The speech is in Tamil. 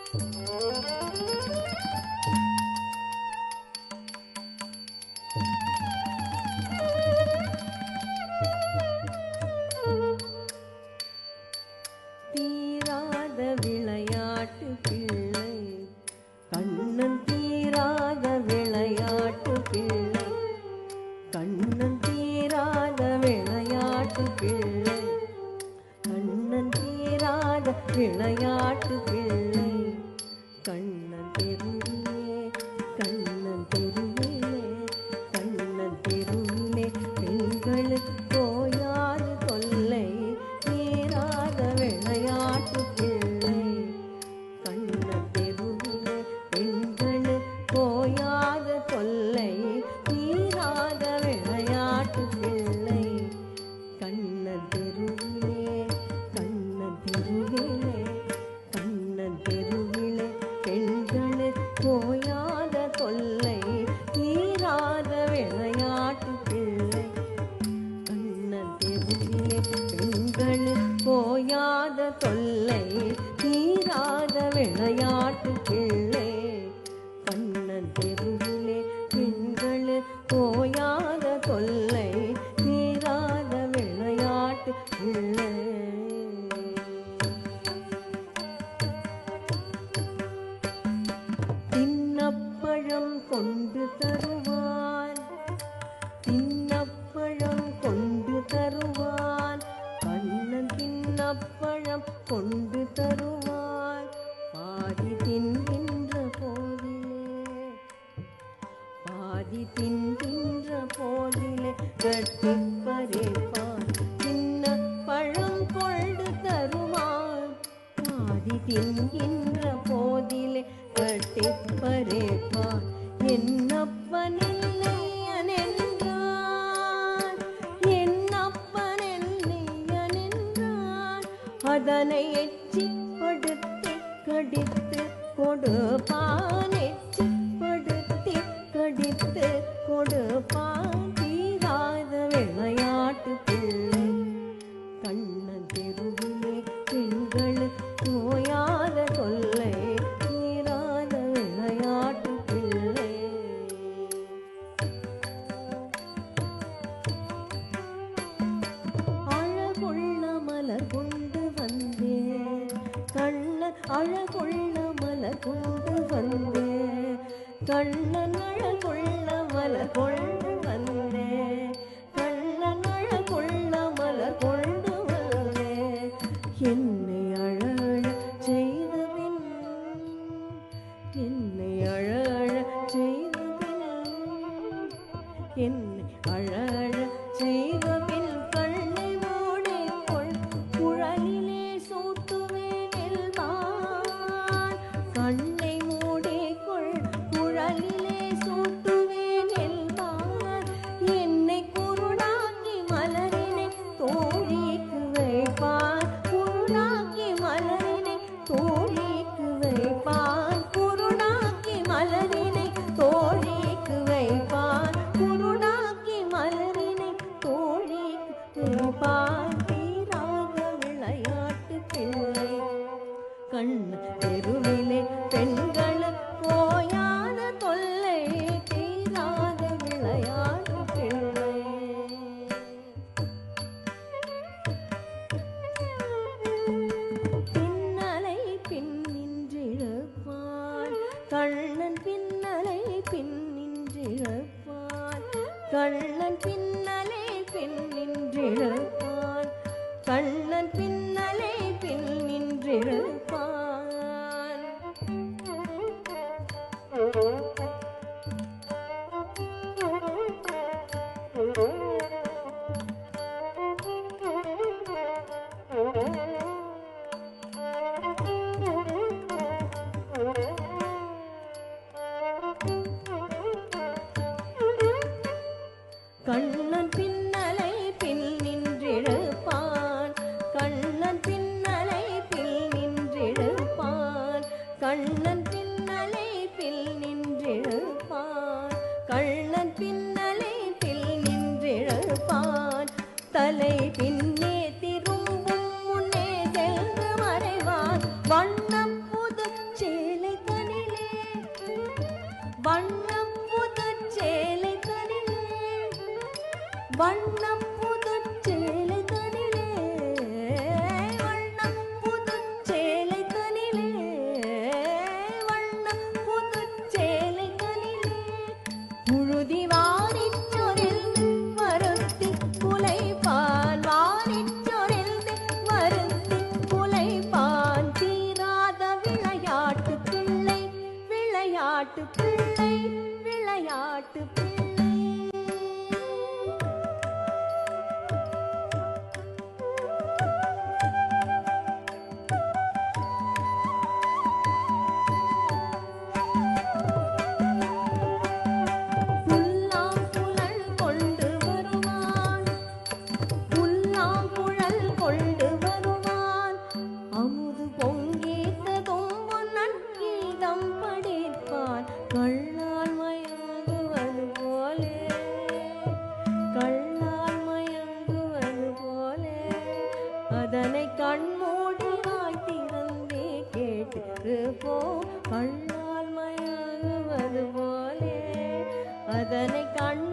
தீராத விளையாட்டு பிள்ளை கண்ணன், தீராத விளையாட்டு பிள்ளை கண்ணன், தீராத விளையாட்டு பிள்ளை கண்ணன், தீராத விளையாட்டு பிள்ளை கண்ணன் தெருவிலே, கண்ணன் தெருவிலே, கண்ணன் தெருவிலே பெண்களுக்கு போயாது தொல்லை, தீராத விளையாட்டு பிள்ளை கண்ணன் தெருவிலே பெண்களுக்கு போயாது தொல்லை, தீராத விளையாட்டு பிள்ளை கண்ணன் தெருவிலே, கண்ணன் தெருவிலே, கண்ணன் தெருவிலே பெண்களுக்கு போயாத தொல்லை, தீராத விளையாட்டு பிள்ளை கண்ணன் தெருவிலே பெண்களுக்கு போயாத தொல்லை, தீராத விளையாட்டு பிள்ளை கண்ணன் தெருவிலே பெண்களுக்கு போயாத தொல்லை, தீராத விளையாட்டு பிள்ளை. தின்னப்பழம் கொண்டு தருவான், தின்னப்பழம் கொண்டு தருவான் கண்ணன், தின்னப்பழம் கொண்டு தருவான் பாதி தின்கின்ற போதிலே, பாதி தின்கின்ற போதிலே கட்டி பறிப்பான், தின்னப்பழம் கொண்டு தருவான் பாதி தின்கின்ற போதிலே கட்டி பறிப்பான், என்னப்பன் இல்லையன் என்றான், என்னப்பன் இல்லையன் என்றான் அதனை எச்சிப்படுத்தி கடித்து கொடுப்பான், எச்சிப்படுத்தி கடித்து கொடுப்பான், தீராத விளையாட்டு பிள்ளை கண்ணன் தெருவிலே பெண்களுக்கு போயாத தொல்லை, தீராத விளையாட்டு பிள்ளை. அழகுள்ள மலர் கொண்டு வந்தேன் கண்ணன், அழகுள்ள மலர் கொண்டு வந்தேன் கண்ணன், அழகுள்ள மலர் கொண்டு வந்தேன் கண்ணன், அழகுள்ள மலர் கொண்டு வந்தேன் என்னை அழ செய்தபின், என்னை அழ செய்தபின், என்னை அழ செய்தபின் கண்ணை மூடிக்கொள் குழலிலே சூட்டுவேன் என்பான், கண்ணை மூடிக்கொள் குழலிலே சூட்டுவேன் என்பான், என்னை குருடாக்கி மலரினை தோழிக்கு வைப்பான், குருடாக்கி மலரினை தோழிக்கு வைப்பான், குருடாக்கி மலரினை தோழிக்கு வைப்பான், குருடாக்கி மலரினை தோழிக்கு வைப்பான், தீராத விளையாட்டு பிள்ளை கண்ணன் தெருவிலே பெண்களுக்கு போயாத தொல்லை, தீராத விளையாட்டு பிள்ளை. பின்னலை பின்னின்றிழப்பான் கண்ணன், பின்னலை பின்னின்றிழப்பான் கண்ணன், பின்னலை பின்னின்றிழப்பான் கண்ணன், பின்னலை பின்னின்றிழப்பான். கண்ணன் பின்னலை பின் நின்றிருப்பான், கண்ணன் பின்னலை பில் நின்றிருப்பான், கண்ணன் பின்னலை பில் நின்றிருப்பான், கண்ணன் பின்னலை பில் நின்றிருப்பான். தலை பின்னே திரும்பும் முன்னே சென்று மறைவான், வண்ணம் புதுச்சே வண்ணம் புதுச்சேலை தனிலே வண்ணம் புதுச்சேலை தனிலே வண்ணம் புதுச்சேலை தனிலே புழுதி வாரிச்சொரில் வருத்தி குலைப்பான் வாரிச்சொரில் வருத்தி குலைப்பான் தீராத விளையாட்டு பிள்ளை விளையாட்டு பிள்ளை விளையாட்டு பிள்ளை அதனை கண்மூடியாய் திறந்தே கேட்டு போ கண்ணால் மயங்குவது போலே அதனை கண்